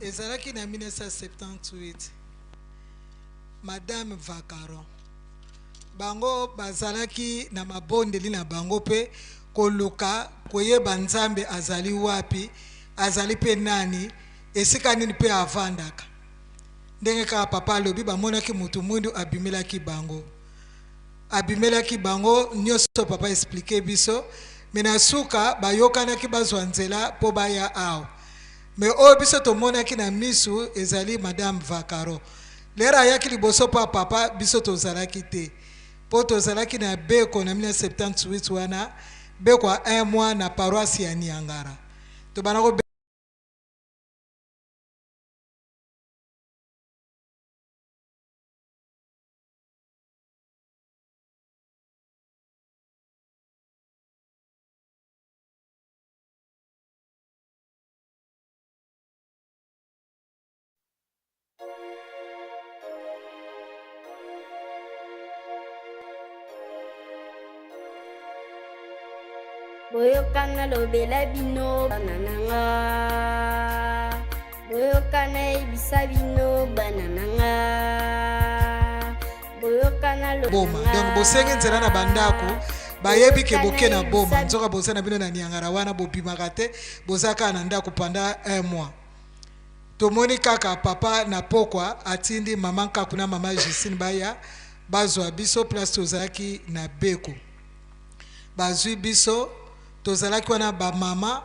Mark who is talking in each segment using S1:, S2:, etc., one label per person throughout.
S1: ezalaki na 1978 Madame Vakaron bango bazalaki na mabondeli na bango pe koluka koyeba nzambe azali wapi azali pe nani esika nini pe avandaka ndenge kaka papa alobi bamonaki mutu mwindu abimelaki bango nyonso papa explike biso mena suka bayokanaki bazwa nzela po baya awa me oyo biso tomonaki na misu ezali Madame Vakaro lera ayaki liboso pa papa biso tozalaki te po tozalaki na beko na 1978 wana beko a 1 mois na paroisse ya Niangara tobana
S2: boyokana lobela bino banananga boyokana ebisa bino banananga boyokana
S1: boma donc bosenge nzela na bandako bayebi ke boke na boma nzoka boza na bino na Niangara wana bobimaka te bozaka na ndako pendant 1 mois tomoni kaka papa na pokwa atindi mama Nkaku na mama Justine baya bazwa biso place tozalaki na beko bazwi biso tozalaki wana ba mama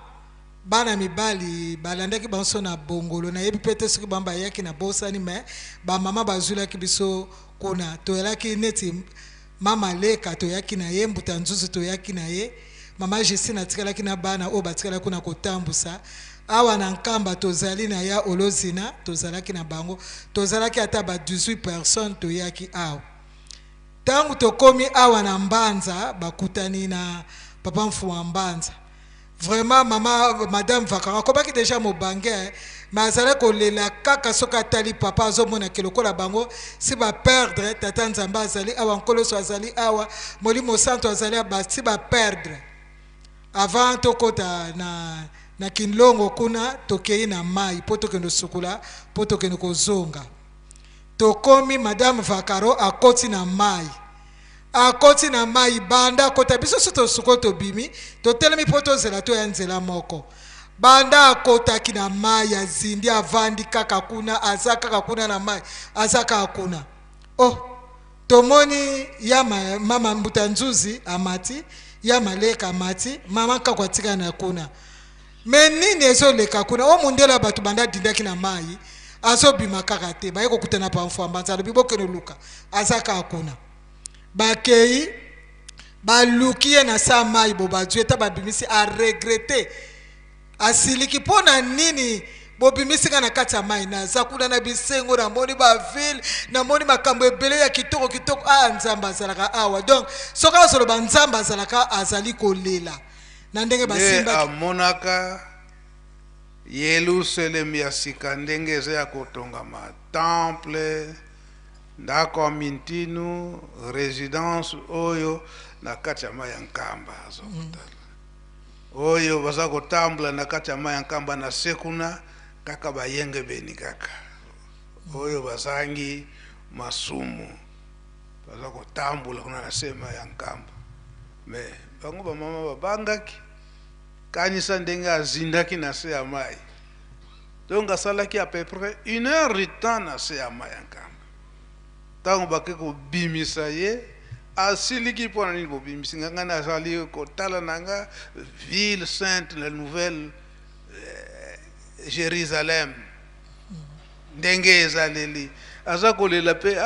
S1: bana mibali balandaki banso na bongolo na yebi pete soki bamba yaki na bosani me ba mama bazulaki biso kuna toyalaki neti mama leka toyaki na ye mbuta nzuzu toyaki na ye mama Justine atikalaki na bana o batikala kuna kotambusa awa na nkamba tozali na ya olozina tozalaki na bango tozalaki ata ba 18 personnes toyaki awa tangu tokomi awa na Mbanza bakutani na papa mfuwa Mbanza vraiment mama Madame Vakara kobaki déjà mobange mais azala kolela kaka soka tali papa azomona kelokola bango si ba perdre tata nzamba azali awa nkoloso azali awa molimo santo azali si ba perdre avant tokota na kinlongo kuna tokei na mai po tokendo sukula po tokendo kozonga tokomi Madame Vakaro akoti na mai akoti na mai banda akota biso soto sukoto bimi totelemi po tozela to ya nzela moko banda akotaki na mai azindi avandi kaka kuna aza kaka kuna na mai aza kaka kuna oh tomoni ya mama mbuta nzuzi amati ya maleka amati mama Nkaku atika na kuna me nini ezoleka kuna o mundela bato banda dindaki na mai azobima kaka te baye kokutana pa mfwa Mbanza alobi bokeno luka aza kaka kuna bakei balukie na sa mai bo bazwi eta babimisi a regretter asiliki pona nini bobimisi kana kati ya mai na za kuna na bisengo na moni ba ville na moni makambo ebele ya kitoko nzamba azalaka awa donc soka azoloba nzamba azalaka azali kolela na ndenge basimba
S3: amonaka Yerusalem ya sika ndenge eza ya kotonga ma temple ndako mintinu résidence oyo na kati ya mai ya nkamba azokutala oyo baza kotambula na kati ya mai ya nkamba na sekuna kaka bayenge beni kaka oyo bazangi masumu baza kotambula kuna na sema ya nkamba me bango bamama babangaki kanisa ndenge azindaki na se ya mai donc asalaki à peu près 1 heure de temps na se ya mai ya nkamba tango bake kobimisa ye asiliki mpona nini bobimisi nga ngana azali kotala nanga ville sainte la nouvelle Jérusalem ndenge ezaleli aza kolela mpe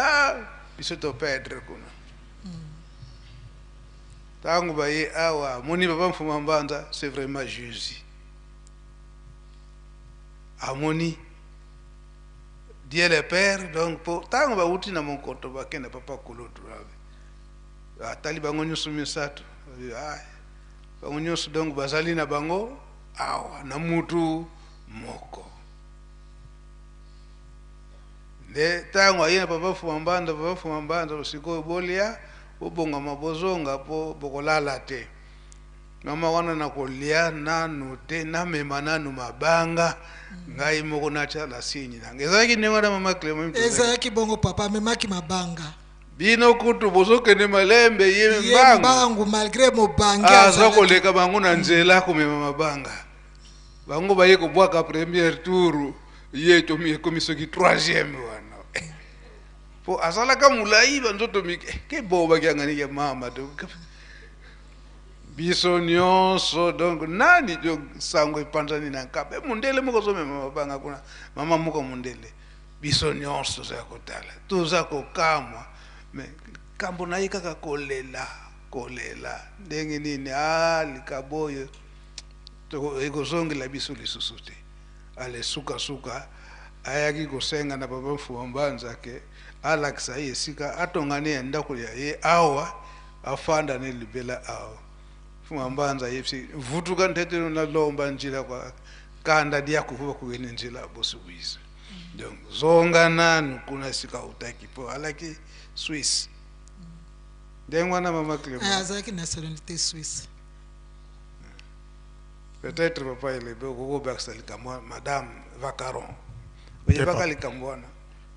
S3: biso toperdre kuna tango baye awa moni papa mfuma Mbanza c'est vraiment Jésus amoni Dieu le Père donc po tango bauti na monkoto bakenda papa koloto atali bango nyusu misato bango nyusu donc bazali na bango awa na mutu moko le tango ayena papa mfuma Mbanza usiko bolia obonga mabozonga po bokolala te mama wana na kolia nanu te na mema nanu mabanga ngai moko na chala sinyi nange ezaki nengo na mama Clement
S1: ezaki bongo papa amemaki mabanga
S3: bino kutu bozokende malembe ye
S1: mbangu malgré mobange
S3: aza koleka bango na nzela komema mabanga bango baye kobwaka première tour ye tomi komisoki 3e wana po azalaka mulai banzoto ke boba kyangani ke mama to biso nyonso donc nani jo sango ipandani na kape mundele moko zomema mabanga kuna mama moko mundele biso nyonso za kotala tuza kokamwa me kambo na kaka kolela ndenge nini likaboyo to ekozongela biso lisusu te ale suka ayaki kosenga na papa Mfumbanza ke alakisa ye sika atongane ndako ya ye awa afanda ne libela awa Mfumbanza yepsi vutuka ntetero na lomba njila kwa kanda dia kuvuba kuwene njila bosubiza donc zongana kuna sika utaki po alaki Swiss dengwana mama Clement
S1: azaki nationalité suisse.
S3: Peut-être papa il est beaucoup baksali moi madame Vacaron oye bakali kamwana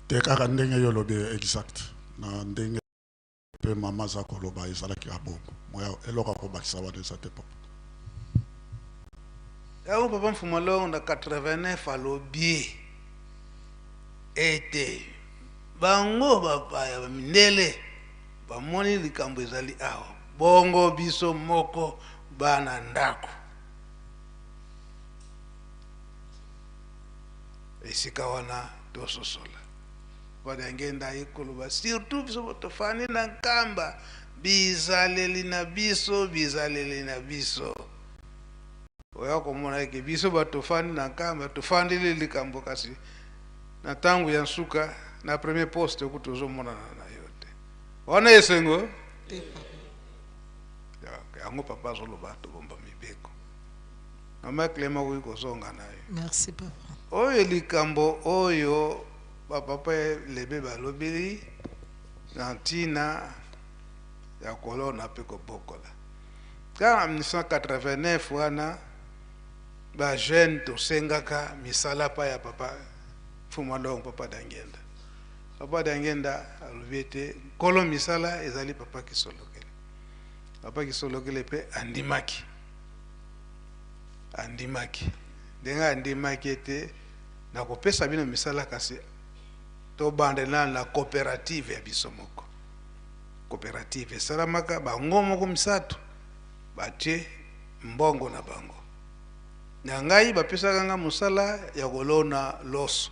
S4: te kaka ndenge yo lobe exact na ndenge pe mama za koloba ezalaki abongo moya eloka ko bakisa wana za te papa
S3: ya papa Mfumalo na 89 alobi ete bango bapaya bamindele bamoni likambo ezali awa bongo biso moko bana ndako esika wana tososola badangenda ikoloba surtout biso tofani na nkamba bizaleli na biso oya komona ke biso batofani na nkamba tofandeli likambo kasi na tangu ya nsuka na premier poste okutozomona na yote wana esengo
S1: Te papa.
S3: ya yango papa zoloba tobomba mibeko mama Clement kuikozonga nayo
S1: Merci papa.
S3: oyo likambo oyo bapapa lebe balobeli na ntina ya kolona pe kobokola kaka 1989 wana bajeune tosengaka misala pa ya papa Mfumalo papa Dangenda. Papa Dangenda alobi ete nkolo misala ezali papa Kisolokele. Papa Kisolokele pe andimaki ndenga andimaki ete na kopesa bino misala kasi tobandela na coopérative ya biso moko. Coopérative esalamaka bango moko misato batie mbongo na bango na ngai bapesaka nga mosala ya kolona loso.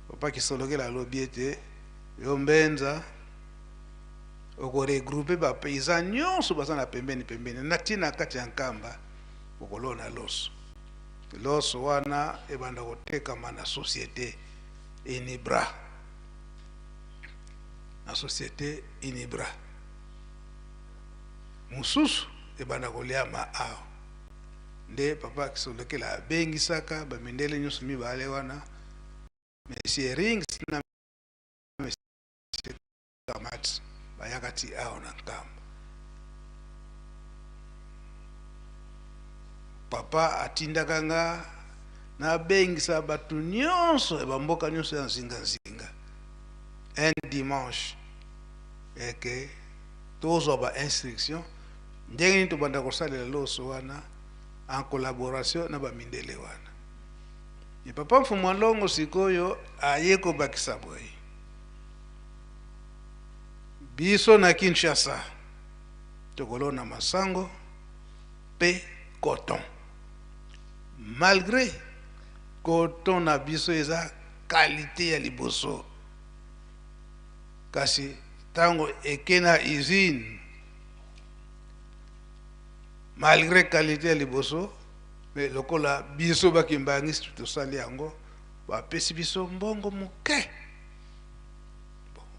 S3: Papa Kisolokele alobi ete yo Mbenza okoregroupe bapaysan nyonso baza na pembeni na ntina kati ya nkamba okolona loso. Loso wana ebanda kotekama na société Inibra. Na société Inibra mususu ebanda koliama awa nde papa Kisolokele abengisaka bamindele nyonso mibale wana Monsieur Rings na Monsieur Kamat bayakati awa na nkamba. Papa atindaka nga na bengisa batu nyonso bamboka nyonso ya nzinga un dimanche eke tozwa ba instruction ndenge nini tobanda kosalela loso wana en collaboration na bamindele wana. Ye papa Mfumalo sikoyo aye kobakisa boye biso na Kinshasa tokolona masango pe coton. Malgré coton na biso eza qualité ya liboso kasi tango ekena usine malgré qualité ya liboso mais lokola biso bakimbangisi tosali yango bapesi biso mbongo moke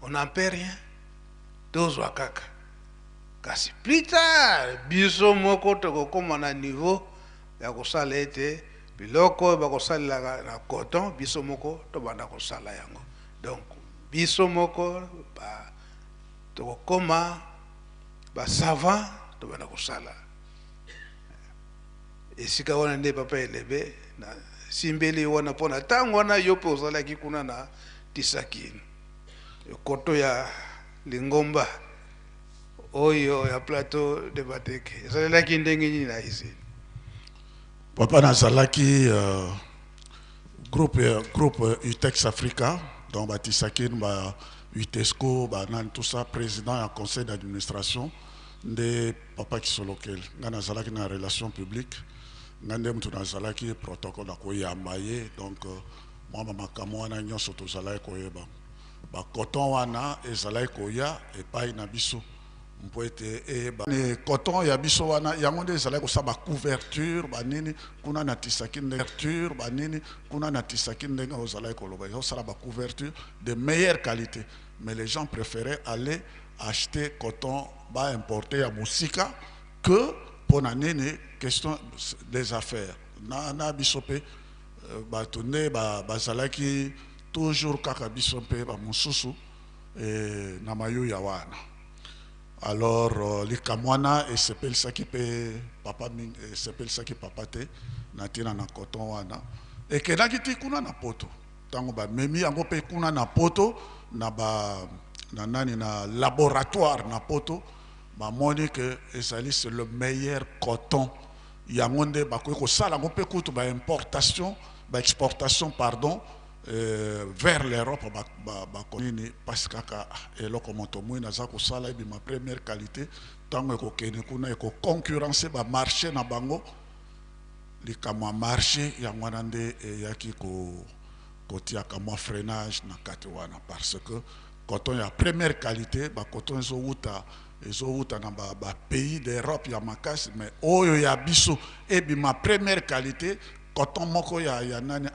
S3: on n'en paie rien tozwa kaka kasi plus tard biso moko tokokoma na niveau ya kosala ete biloko bakosalela na coton biso moko tobanda kosala yango donc biso moko tokokoma savant tobanda kosala esika wana nde papa elebe na simbeli wana pona ntango wana yo mpe ozalaki kuna na Tisakine koto ya Lingomba oyo ya plateau de Bateke ezalelaki ndenge nini na ici
S4: Papa nazalaki groupe UTEX Africa donc Batisakine ba UTESCO ba nan tout ça président et conseil d'administration de papa Kisolokeli nga nazalaki na relation publique nga nde mutu nazalaki protocole akoyamba ye donc moi makambo wana nyonso tozalaki koyeba ba coton wana ezalaki koya epai na biso mpo ete eyeba coton ya biso wana yango nde ezalaki kosala couverture banini kuna na Tisakine couverture banini kuna na Tisakine ndenge ozalaki koloba ezosala couverture de meilleure qualité mais les gens préféraient aller acheter coton importé à Moussika que pour nini question des affaires na bisope batonde bazalaki toujours kaka bisope ba mususu na mayo ya wana alors likamwana et s'appelle ça qui peut papa s'appelle ça qui papa te na tina na coton wana et que nakiti kuna na poto tango ba memi yango pe kuna na poto na ba na nani na laboratoire na poto ba moni que ezali c'est le meilleur coton yango nde bakoki kosala yango mpe kutu ba importation ba exportation pardon vers l'Europe bakonini parce kaka eloko moto moi naza kosala ebi ma première qualité tango ekokende kuna ekoconcurrencer ba marché na bango likamwa marché yango wana nde eyaki kotiaka mwa freinage na kati wana parce que coton ya première qualité ba coton ezowuta na ba pays d'Europe ya makasi mais oyo ya biso ebi ma première qualité coton moko ya nani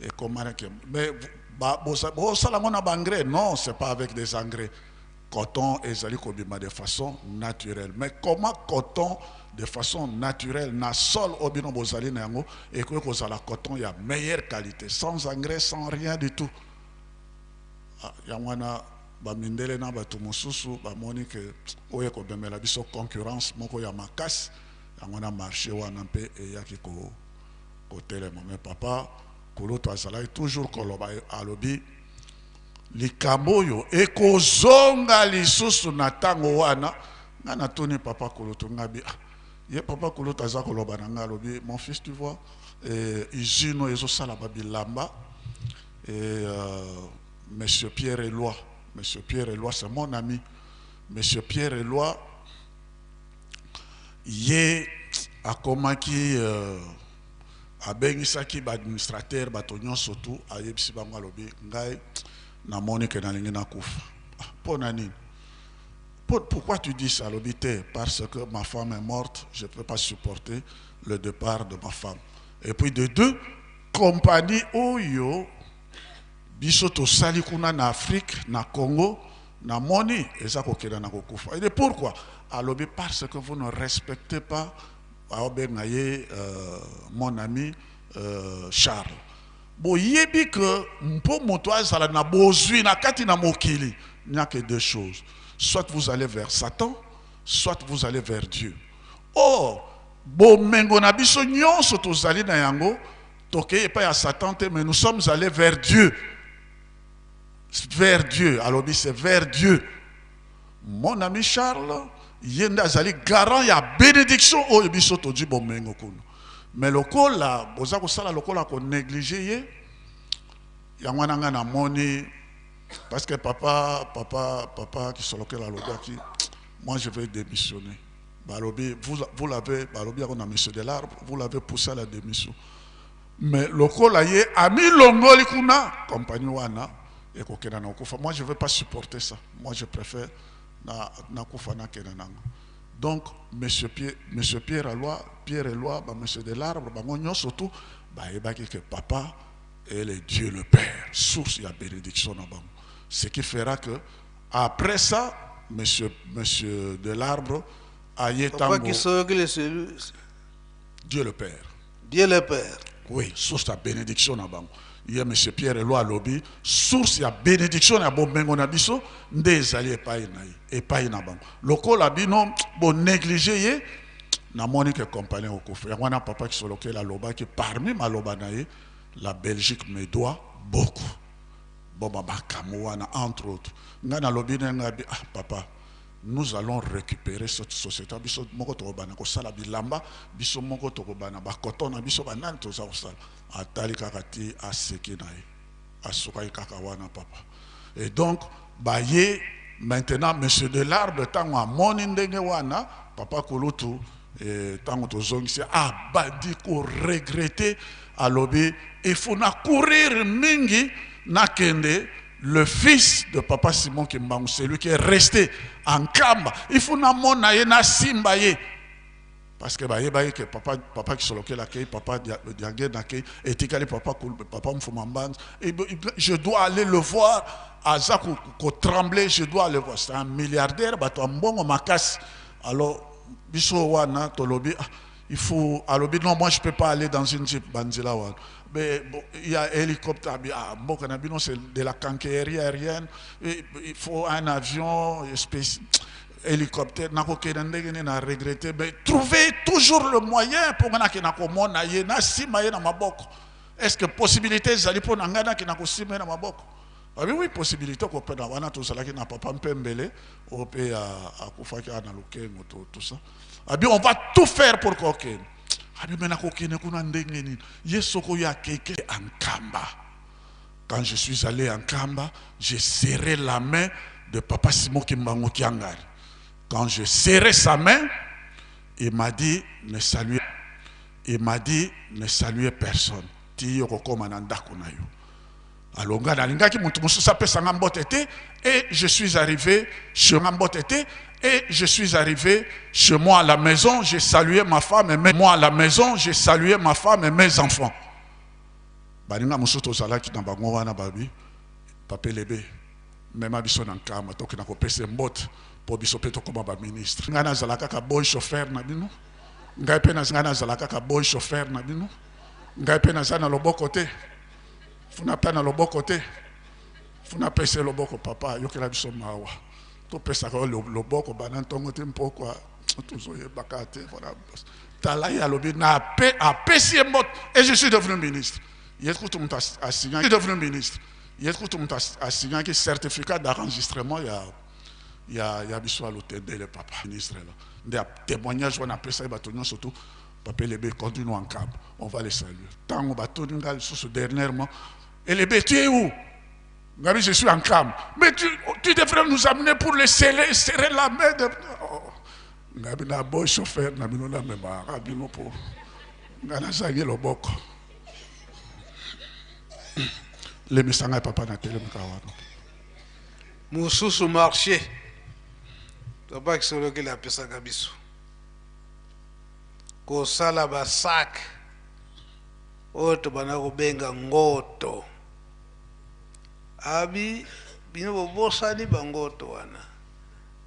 S4: et comment mais non c'est pas avec des engrais coton ezali kobima de façon naturelle mais comment coton de façon naturelle na sol obino bozali na yango et que kozala coton ya meilleure qualité sans engrais sans rien du tout yangwana ba mindele na ba tumususu ba moni que oye ko bemela biso concurrence moko ya makasi yangwana marché wana mpe eyaki ko telema mais papa koloto azalaki toujours koloba alobi likambo yo ekozonga lisusu na tango wana nga natuni papa koloto ngabi ye papa koloto aza koloba na nga alobi mon fils tu vois usine ezosala babilamba et monsieur Pierre Eloi c'est mon ami monsieur Pierre Eloi ye akomaki abengisaki ba administrateur batonyon surtout ayebisi bango alobi ngai na moni ke na lingi na kufa pona nini pourquoi tu dis ça alobi te parce que ma femme est morte je peux pas supporter le départ de ma femme et puis de deux compagnie oyo biso to sali kuna na Afrique na Congo na moni eza kokela na kokufa et pourquoi alobi parce que vous ne respectez pas mon ami Charles. Bon, yebi que mpo moto azala na bozwi na kati na mokili, il n'y a que deux choses. Soit vous allez vers Satan, soit vous allez vers Dieu. Or, bo mengo na biso nyonso tozali na yango, toke pas ya Satan te, mais nous sommes allés vers Dieu. Vers Dieu. Alors, c'est vers Dieu. Mon ami Charles, yenda azali garant ya bénédiction o biso to di bomengo kuno mais lokola boza ko sala lokola ko négliger ye ya mwana nga na moni parce que papa qui solokela lobaki moi je vais démissionner balobi vous l'avez balobi on a monsieur de l'arbre vous l'avez poussé à la démission mais lokola ye ami longoli kuna compagnie wana et ko kena na kufa moi je veux pas supporter ça moi je préfère donc monsieur Pierre Eloi monsieur de l'arbre surtout que papa est le Dieu le Père source et bénédiction ce qui fera que après ça monsieur de l'arbre a Dieu le Père oui source de bénédiction il y a monsieur Pierre Eloi lobby source ya bénédiction na bomengo na biso nde ezali epai na bango lokola bino bo négliger ye na moni que compagnie au kofi wana papa qui soloke la loba qui parmi ma loba nae la Belgique me doit beaucoup bon makambo wana entre autres nga na lobi nga bi ah papa nous allons récupérer cette société biso moko to bana ko sala bilamba biso moko to bana ba coton na biso banani to za ko sala atali kakati aseki nae asukai kaka wana papa et donc baye maintenant monsieur Delarbre tango amoni ndenge wana papa kulutu tango tozongisi abandi ko regretter alobi il faut na courir mingi na kende le fils de papa Simon Kimbangu, celui qui est resté en Kamba, il faut na mona ye na simba ye parce que que papa qui soloke la kei papa diangé na kei etikali papa mfumambanz et je dois aller le voir aza ko trembler, je dois aller voir, c'est un milliardaire bato mbongo makasi. Alors biso wana tolobi il faut alobi non moi je peux pas aller dans une jeep banzila wana. Mais bon, il y a hélicoptère, c'est de la canquerie aérienne, il faut un avion spécial, hélicoptère, n'a regretté, mais trouvez toujours le moyen pour est-ce que possibilité zali pour nangana qui n'a pas simé na maboko? Ah oui, possibilité qu'on peut avoir tout ça là qui n'a pas pembele, au pays à Koufaki à Nalouken tout ça. Ah bien, on va tout faire pour coquer. Quand je suis allé en Kamba, j'ai serré la main de papa Simon Kimbangu Kiangari. Quand je serrais sa main, il m'a dit ne saluez. Il m'a dit ne saluez personne. Et je suis arrivé chez Ngambotete. Et je suis arrivé chez moi à la maison, j'ai salué ma femme et moi à la maison, j'ai salué ma femme et mes enfants. Baninga musoto zalaki na bango wana babi papa lebe même abiso na nkama to kina ko pese mbot po biso peto koma ba ministre. Ngana zalaka ka boy chauffeur na bino. Ngai pe na ngana zalaka ka boy chauffeur na bino. Ngai pe na zana loboko te. Funa pa na loboko te. Funa pese loboko papa yokela biso mawa. To pesa ko loboko banan tongo te mpoko tuzo ye bakate voilà tala ya lobi na pe a pesi mbot et je suis devenu ministre. Yetko tout monde a signé, je suis devenu ministre. Yetko tout monde a signé que certificat d'enregistrement il y a biso à l'hôtel de le papa ministre là. Des témoignages on a pesa batonyo surtout papa lebe continue en cap. On va les saluer. Tant on batonyo ngal sous dernièrement et lebe tu es où? Gabi, je suis en cam. Mais tu devrais nous amener pour les serrer la main de... Gabi, na bon chauffeur, na bino na mema, Gabi no po. Ngana zangi loboko. Le misanga papa na tele mkawano.
S3: Mususu marché. Papa qui solo que la pesa gabisu. Ko sala ba sac. Oto bana ko benga ngoto. Abi bino bobosani bangoto wana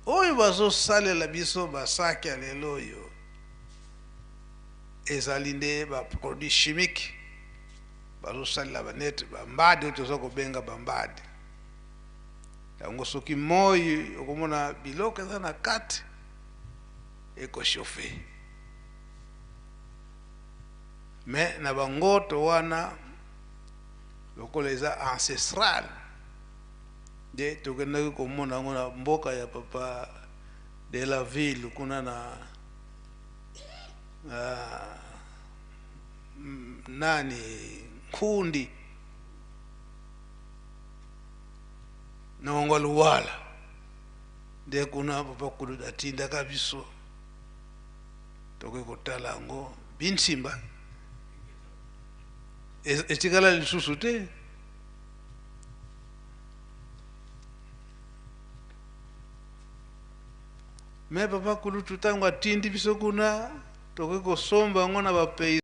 S3: oyo bazosalela biso basaki ya lelo oyo ezali nde baproduit chimique bazosalela banete bambade oyo toza kobenga bambade yango soki moi okomona biloko eza na kati ekoshofe me na bangoto wana lokola eza ancestral de tokendaki komona yango na mboka ya papa de la ville kuna na nani Nkundi na Wangaluwala de kuna papa kuluda tindaka biso toke kotala yango binsimba etikala lisusu te. Mais papa kulutu tango atindi biso kuna toke kosomba yango na bapei